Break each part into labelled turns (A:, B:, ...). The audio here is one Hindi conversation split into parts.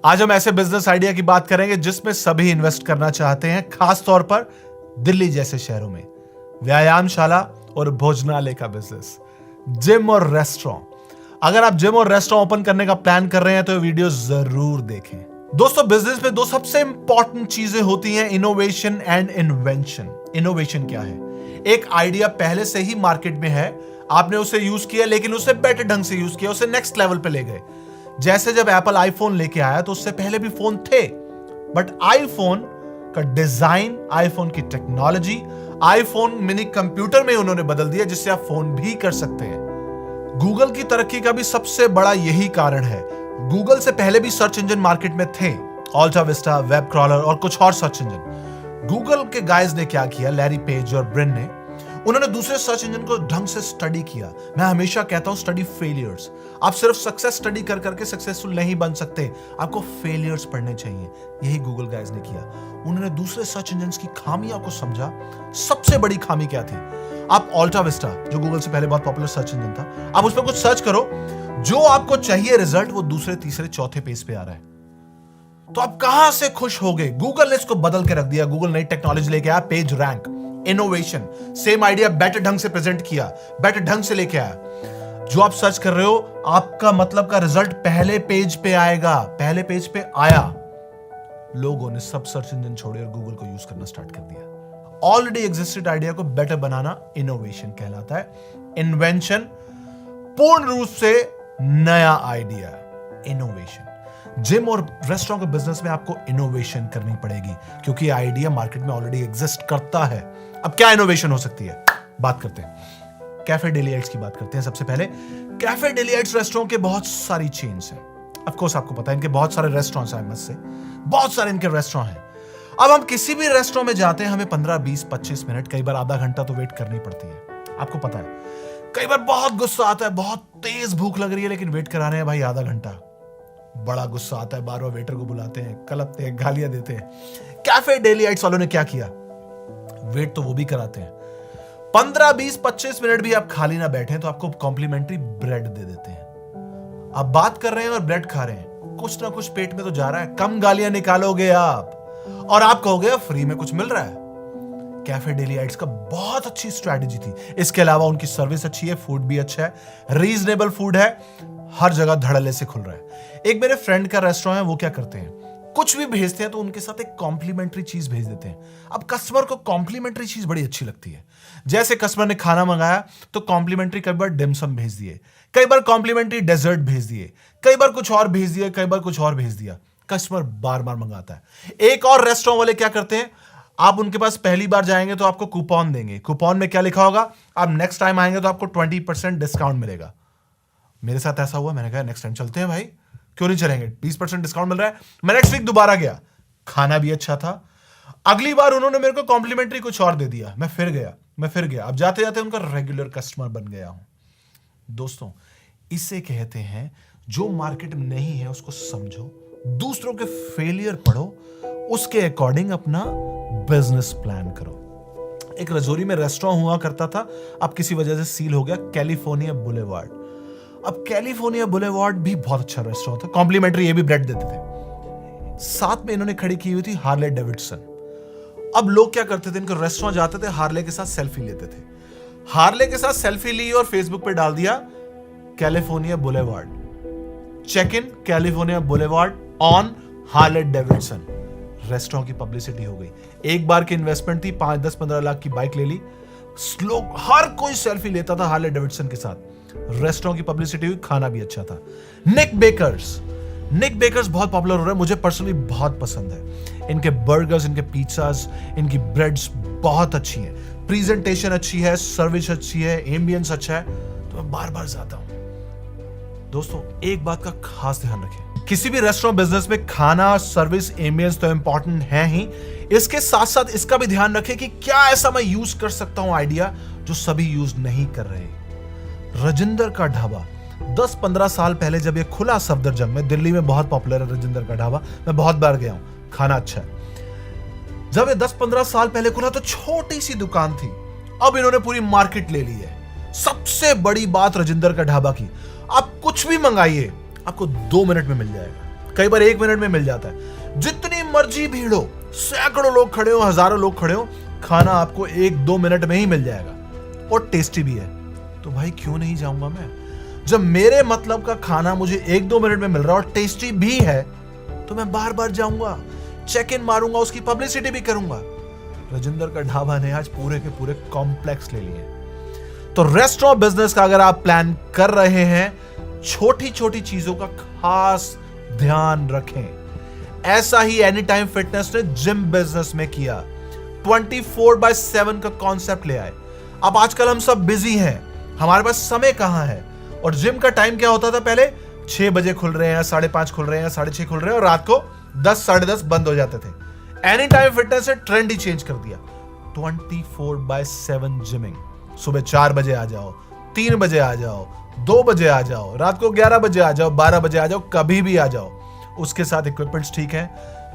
A: आज हम ऐसे बिजनेस आइडिया की बात करेंगे जिसमें सभी इन्वेस्ट करना चाहते हैं, खास तौर पर दिल्ली जैसे शहरों में। व्यायामशाला और भोजनालय का बिजनेस, जिम और रेस्टोरेंट। अगर आप जिम और रेस्टोरेंट ओपन करने का प्लान कर रहे हैं तो ये वीडियो जरूर देखें। दोस्तों, बिजनेस में दो सबसे इंपॉर्टेंट चीजें होती हैं, इनोवेशन एंड इन्वेंशन। इनोवेशन क्या है? एक आइडिया पहले से ही मार्केट में है, आपने उसे यूज किया, लेकिन उसे बेटर ढंग से यूज किया, उसे नेक्स्ट लेवल पे ले गए। जैसे जब एप्पल आईफोन लेके आया तो उससे पहले भी फोन थे, बट आईफोन का डिजाइन, आईफोन की टेक्नोलॉजी, आईफोन मिनी कंप्यूटर में उन्होंने बदल दिया जिससे आप फोन भी कर सकते हैं। गूगल की तरक्की का भी सबसे बड़ा यही कारण है। गूगल से पहले भी सर्च इंजन मार्केट में थे, अल्टा विस्टा, वेब क्रॉलर और कुछ और सर्च इंजन। गूगल के गाइज ने क्या किया, लैरी पेज और ब्रिन ने, उन्होंने दूसरे सर्च इंजन को ढंग से स्टडी किया। मैं हमेशा कहता हूं, स्टडी फेलियर्स। आप सिर्फ सक्सेस स्टडी कर करके सक्सेसफुल नहीं बन सकते, आपको फेलियर्स पढ़ने चाहिए। यही गूगल गाइज ने किया। उन्होंने दूसरे सर्च इंजन की खामियों को समझा। सबसे बड़ी खामी क्या थी? आप अल्टा विस्टा, जो गूगल से पहले बहुत पॉपुलर सर्च इंजन था, आप उस पर कुछ सर्च करो, जो आपको चाहिए रिजल्ट वो दूसरे, तीसरे, चौथे पेज पे आ रहा है, तो आप कहां से खुश हो गए? गूगल ने इसको बदल के रख दिया। गूगल नई टेक्नोलॉजी लेके आया, page rank, innovation, same idea better ढंग से प्रेजेंट किया, बेटर ढंग से लेके आया। जो आप सर्च कर रहे हो, आपका मतलब का रिजल्ट पहले पेज पे आएगा। पहले पेज पे आया, लोगों ने सब सर्च इंजन छोड़े और गूगल को यूज करना स्टार्ट कर दिया। ऑलरेडी एग्जिस्टेड आइडिया को बेटर बनाना इनोवेशन कहलाता है। इन्वेंशन, पूर्ण रूप से नया आइडिया, इनोवेशन। जिम और रेस्टोरेंट के बिजनेस में आपको इनोवेशन करनी पड़ेगी, क्योंकि आइडिया मार्केट में ऑलरेडी एग्जिस्ट करता है। अब क्या इनोवेशन हो सकती है, बात करते हैं। कैफे डेलिएट्स की बात करते हैं। सबसे पहले, कैफे डेलिएट्स रेस्टोरेंट के बहुत सारी चेन्स हैं। ऑफ कोर्स आपको पता है इनके बहुत सारे रेस्टोरेंट्स हैं, मत से बहुत सारे इनके रेस्टोरेंट हैं। अब हम किसी भी रेस्टोरेंट में जाते हैं, हमें 15, 20, 25 मिनट, कई बार आधा घंटा तो वेट करनी पड़ती है। आपको पता है, कई बार बहुत गुस्सा आता है, बहुत तेज भूख लग रही है, लेकिन वेट करा रहे हैं भाई आधा घंटा। बड़ा गुस्सा आता है, बार बार वेटर को बुलाते हैं, कलपते हैं, गालियां देते हैं। कैफे डेलिएट्स वालों ने क्या किया? वेट तो वो भी कराते हैं, 15, 20, 25 मिनट भी आप खाली ना बैठे तो आपको कॉम्प्लीमेंट्री ब्रेड दे देते हैं। आप बात कर रहे हैं और ब्रेड खा रहे हैं, कुछ ना कुछ पेट में तो जा रहा है। कम गालियां निकालोगे आप और आप कहोगे फ्री में कुछ मिल रहा है। कैफे डेलिएट्स का बहुत अच्छी स्ट्रैटेजी थी। इसके अलावा उनकी सर्विस अच्छी है, फूड भी अच्छा है, रीजनेबल फूड है, हर जगह धड़ल्ले से खुल रहा है। एक मेरे फ्रेंड का रेस्टोरेंट है, वो क्या करते हैं, कुछ भी भेजते हैं तो उनके साथ एक कॉम्प्लीमेंट्री चीज भेज देते हैं। अब कस्टमर को कॉम्प्लीमेंट्री चीज बड़ी अच्छी लगती है। जैसे कस्टमर ने खाना मंगाया तो कॉम्प्लीमेंट्री, कई बार डिमसम भेज दिए, कई बार कॉम्प्लीमेंट्री डेजर्ट भेज दिए, कई बार कुछ और भेज दिया, कई बार कुछ और भेज दिया। कस्टमर बार बार मंगाता है। एक और रेस्टोरेंट वाले क्या करते हैं, आप उनके पास पहली बार जाएंगे तो आपको कूपन देंगे। कूपन में क्या लिखा होगा, आप नेक्स्ट टाइम आएंगे तो आपको 20% डिस्काउंट मिलेगा। मेरे साथ ऐसा हुआ, मैंने कहा नेक्स्ट टाइम चलते हैं भाई, क्यों नहीं चलेंगे, 20% डिस्काउंट मिल रहा है। मैं नेक्स्ट वीक दोबारा गया, खाना भी अच्छा था। अगली बार उन्होंने मेरे को कॉम्प्लीमेंट्री कुछ और दे दिया, मैं फिर गया। अब जाते जाते उनका रेगुलर कस्टमर बन गया हूं। दोस्तों, इसे कहते हैं, जो मार्केट में नहीं है उसको समझो, दूसरों के फेलियर पढ़ो, उसके अकॉर्डिंग अपना बिजनेस प्लान करो। एक रजौरी में रेस्टोरेंट हुआ करता था, अब किसी वजह से सील हो गया, कैलिफोर्निया बुलेवार्ड। अब कैलिफोर्निया बुलेवार्ड भी बहुत अच्छा रेस्टोरेंट था, कॉम्प्लीमेंट्री ये भी ब्रेड देते थे। साथ में इन्होंने खड़ी की हुई थी हार्ले डेविडसन। अब लोग क्या करते थे, इनके रेस्टोरेंट जाते थे, हार्ले के साथ सेल्फी लेते थे। हार्ले के साथ सेल्फी ली और फेसबुक पे डाल दिया, California boulevard, check in California boulevard on Harley Davidson. Restaurant की पब्लिसिटी हो गई। एक बार की इन्वेस्टमेंट थी, 5, 10, 15 लाख की बाइक ले ली, लोग हर कोई सेल्फी लेता था हार्ले डेविडसन के साथ। रेस्टोरेंट की पब्लिसिटी हुई, खाना भी अच्छा था। निक बेकर्स बहुत पॉपुलर हो रहा है, मुझे पर्सनली बहुत पसंद है। इनके बर्गर्स, इनके पिज्जाज, इनकी ब्रेड्स बहुत अच्छी हैं, प्रेजेंटेशन अच्छी है, सर्विस अच्छी है, एम्बियंस अच्छा है, तो मैं बार बार जाता हूं। दोस्तों, एक बात का खास ध्यान रखें, किसी भी रेस्टोरेंट बिजनेस में खाना, सर्विस, एम्बियंस तो इंपॉर्टेंट है ही, इसके साथ साथ इसका भी ध्यान रखें कि क्या ऐसा मैं यूज कर सकता हूं आइडिया जो सभी यूज नहीं कर रहे। राजिंदर का ढाबा 10-15 साल पहले जब ये खुला सफदरजंग में, दिल्ली में बहुत पॉपुलर है राजिंदर का ढाबा, मैं बहुत बार गया हूं, खाना अच्छा है। जब ये 10-15 साल पहले खुला तो छोटी सी दुकान थी, अब इन्होंने पूरी मार्केट ले ली है। सबसे बड़ी बात राजिंदर का ढाबा की, आप कुछ भी मंगाइए आपको 2 मिनट में मिल जाएगा। कई बार 1 मिनट में मिल जाता है। जितनी मर्जी भीड़ हो, सैकड़ों लोग खड़े हो, हजारों लोग खड़े हो, खाना आपको 1-2 मिनट में ही मिल जाएगा और टेस्टी भी है। तो भाई क्यों नहीं जाऊंगा मैं? जब मेरे मतलब का खाना मुझे 1-2 मिनट में मिल रहा है और टेस्टी भी है, तो मैं बार बार जाऊंगा, चेक इन मारूंगा, उसकी पब्लिसिटी भी करूंगा। राजेंद्र का ढाबा ने आज पूरे के पूरे कॉम्प्लेक्स ले लिए। तो रेस्टोरेंट बिजनेस का अगर आप प्लान कर रहे हैं, छोटी छोटी चीजों का खास ध्यान रखें। ऐसा ही एनी टाइम फिटनेस ने जिम बिजनेस में किया। 24/7 का कॉन्सेप्ट ले आए। अब आजकल हम सब बिजी हैं, हमारे पास समय कहां है। और जिम का टाइम क्या होता था पहले? 6 बजे खुल रहे हैं, 5:30 खुल रहे हैं, 6:30 खुल रहे हैं और रात को 10, 10:30 बंद हो जाते थे। एनी टाइम फिटनेस ने ट्रेंड ही चेंज कर दिया। 24/7 जिमिंग। सुबह 4 बजे आ जाओ, 3 बजे आ जाओ, 2 बजे आ जाओ, रात को 11 बजे आ जाओ, 12 बजे आ जाओ, कभी भी आ जाओ। उसके साथ इक्विपमेंट्स ठीक है,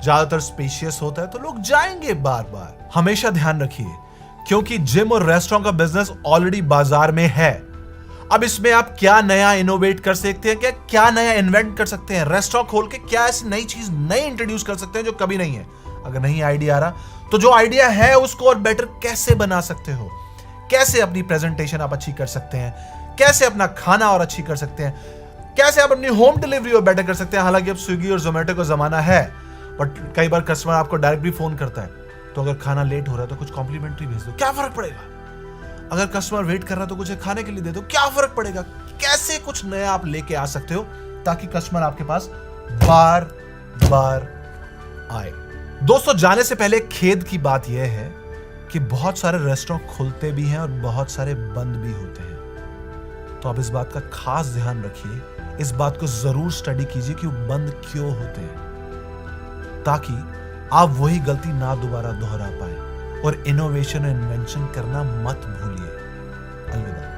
A: ज्यादातर स्पेशियस होता है, तो लोग जाएंगे बार बार। हमेशा ध्यान रखिए, क्योंकि जिम और रेस्टोरेंट का बिजनेस ऑलरेडी बाजार में है। अब इसमें आप क्या नया इनोवेट कर सकते हैं, क्या नया इन्वेंट कर सकते हैं? रेस्टोरेंट खोल के क्या ऐसी नई चीज नई इंट्रोड्यूस कर सकते हैं जो कभी नहीं है? अगर नहीं आइडिया आ रहा, तो जो आइडिया है उसको और बेटर कैसे बना सकते हो? कैसे अपनी प्रेजेंटेशन आप अच्छी कर सकते हैं? कैसे अपना खाना और अच्छी कर सकते हैं? कैसे आप अपनी होम डिलीवरी और बेटर कर सकते हैं? हालांकि अब स्विगी और जोमेटो का जमाना है, बट कई बार कस्टमर आपको डायरेक्ट भी फोन करता है, तो अगर खाना लेट हो रहा है तो कुछ कॉम्प्लीमेंट्री भेज दो, क्या फर्क पड़ेगा? अगर कस्टमर वेट कर रहा है तो कुछ खाने के लिए दे दो, क्या फर्क पड़ेगा? कैसे कुछ नया आप लेके आ सकते हो ताकि कस्टमर आपके पास बार बार आए। दोस्तों, जाने से पहले खेद की बात यह है कि बहुत सारे रेस्टोरेंट खुलते भी हैं और बहुत सारे बंद भी होते हैं। तो आप इस बात का खास ध्यान रखिए, इस बात को जरूर स्टडी कीजिए कि वो बंद क्यों होते हैं, ताकि आप वही गलती ना दोबारा दोहरा पाए। और इनोवेशन और इन्वेंशन करना मत भूलिए। अलविदा।